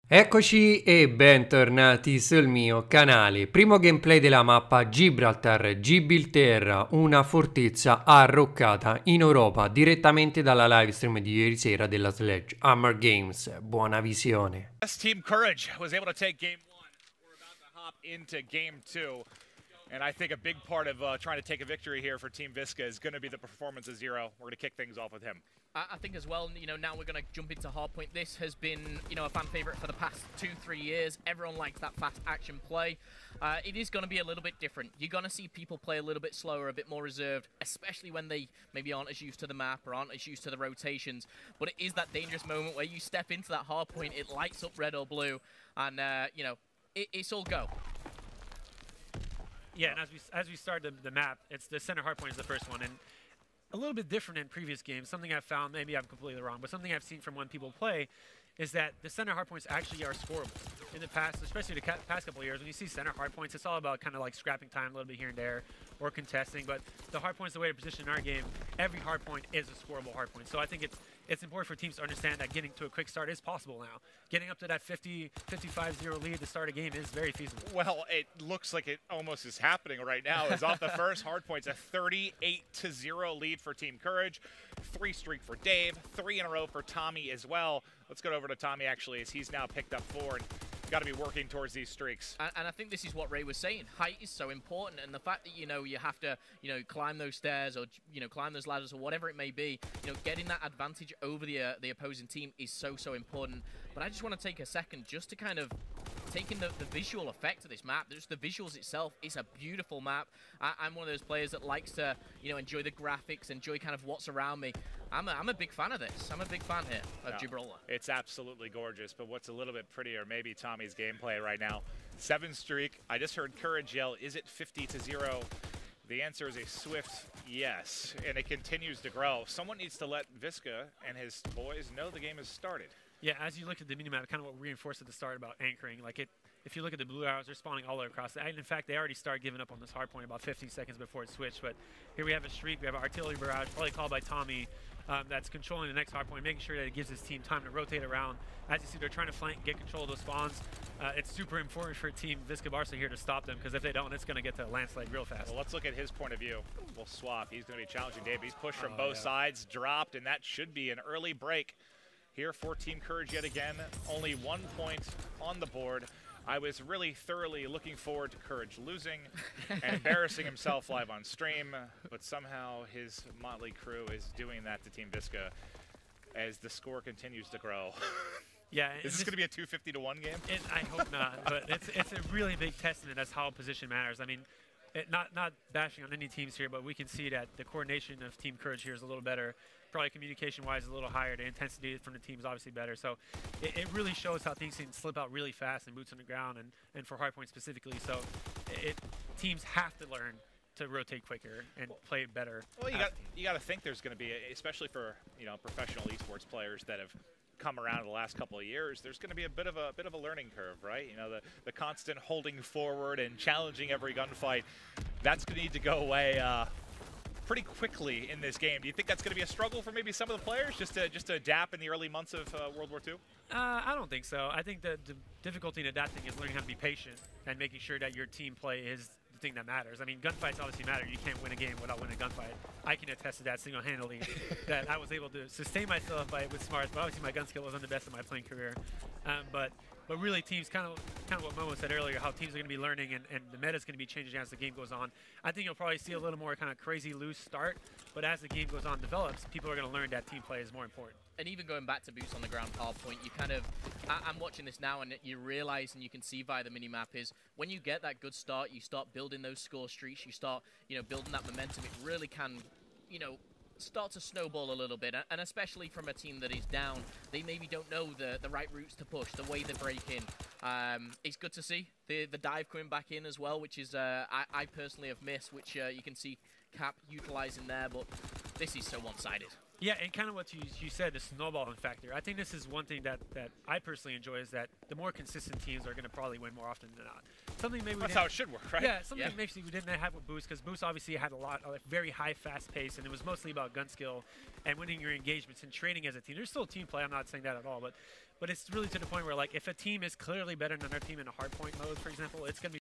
Eccoci e bentornati sul mio canale. Primo gameplay della mappa Gibraltar, una fortezza arroccata in Europa direttamente dalla livestream di ieri sera della Sledgehammer Games. Buona visione. Team Courage was able to take game one. We're about to hop into game two. And I think a big part of trying to take a victory here for Team Visca is going to be the performance of Zero. We're going to kick things off with him. I think as well, now we're going to jump into Hardpoint. This has been, a fan favorite for the past 2-3 years. Everyone likes that fast action play. It is going to be a little bit different. You're going to see people play a little bit slower, a bit more reserved, especially when they maybe aren't as used to the map or aren't as used to the rotations. But it is that dangerous moment where you step into that hardpoint, it lights up red or blue, and, it's all go. Yeah, and as we start the map, it's the center hardpoint is the first one, and a little bit different in previous games. Something I've found, maybe I'm completely wrong, but something I've seen from when people play is that the center hardpoints actually are scoreable. In the past, especially the past couple of years, when you see center hardpoints, it's all about kind of like scrapping time a little bit here and there or contesting. But the hardpoints, the way to position in our game, every hardpoint is a scoreable hardpoint. So I think it's important for teams to understand that getting to a quick start is possible now. Getting up to that 55-0 lead to start a game is very feasible. Well, it looks like it almost is happening right now. It's off the first hardpoints, a 38-0 lead for Team Courage. 3 streak for Dave, 3 in a row for Tommy as well. Let's go over to Tommy, actually, as he's now picked up 4 and got to be working towards these streaks. And I think this is what Ray was saying. Height is so important, and the fact that, you have to, climb those stairs or, climb those ladders or whatever it may be, getting that advantage over the opposing team is so important. But I just want to take a second just to kind of take in the visual effect of this map. Just the visuals itself is a beautiful map. I'm one of those players that likes to, enjoy the graphics, enjoy kind of what's around me. I'm a big fan of this. I'm a big fan here of Gibraltar. It's absolutely gorgeous, but what's a little bit prettier, maybe Tommy's gameplay right now. 7 streak. I just heard Courage yell, is it 50-0? The answer is a swift yes, and it continues to grow. Someone needs to let Visca and his boys know the game has started. Yeah, as you look at the minimap, kind of what we reinforced at the start about anchoring, like if you look at the blue arrows, they're spawning all the way across. In fact, they already started giving up on this hard point about 15 seconds before it switched. But here we have a streak. We have an artillery barrage, probably called by Tommy, that's controlling the next hard point, making sure that it gives his team time to rotate around. As you see, they're trying to flank, get control of those spawns. It's super important for Team Visca Barca here to stop them, because if they don't, it's going to get to a landslide real fast. Well, let's look at his point of view. We'll swap. He's going to be challenging Dave. He's pushed from both sides, dropped, and that should be an early break here for Team Courage yet again. Only 1 point on the board. I was really thoroughly looking forward to Courage losing and embarrassing himself live on stream, but somehow his motley crew is doing that to Team Visca as the score continues to grow. Yeah, is this going to be a 250-1 game? I hope not, but it's a really big testament as how position matters. I mean, not bashing on any teams here, but we can see that the coordination of Team Courage here is a little better. Probably communication-wise a little higher. The intensity from the team is obviously better. So it really shows how things can slip out really fast and boots on the ground, and for hardpoint specifically. So teams have to learn to rotate quicker and play better. Well, you got to think there's going to be, especially for professional esports players that have come around in the last couple of years, there's going to be a bit of a learning curve, right? The constant holding forward and challenging every gunfight, that's going to need to go away pretty quickly in this game. Do you think that's going to be a struggle for maybe some of the players just to adapt in the early months of World War II? I don't think so. I think the difficulty in adapting is learning how to be patient and making sure that your team play is the thing that matters. I mean, gunfights obviously matter. You can't win a game without winning a gunfight. I can attest to that single-handedly, that I was able to sustain myself with smarts, but obviously my gun skill wasn't the best of my playing career. But really, teams, kind of what Momo said earlier, how teams are going to be learning and the meta is going to be changing as the game goes on. I think you'll probably see a little more kind of crazy loose start, but as the game goes on, develops, people are going to learn that team play is more important. And even going back to boots on the ground hardpoint, you kind of, I'm watching this now and you realize and you can see via the minimap is when you get that good start, you start building those score streaks, you start, building that momentum, it really can, start to snowball a little bit, and especially from a team that is down, they maybe don't know the right routes to push, the way they break in. It's good to see the dive coming back in as well, which is I personally have missed, which you can see Cap utilizing there, but this is so one-sided. Yeah, and kind of what you said, the snowballing factor. I think this is one thing that I personally enjoy is that the more consistent teams are going to probably win more often than not. Something maybe that's how it should work, right? Yeah, something maybe we didn't have with Boost, because Boost obviously had a very high, fast pace, and it was mostly about gun skill and winning your engagements and training as a team. There's still team play, I'm not saying that at all, but it's really to the point where, like, if a team is clearly better than another team in a hardpoint mode, for example, it's going to be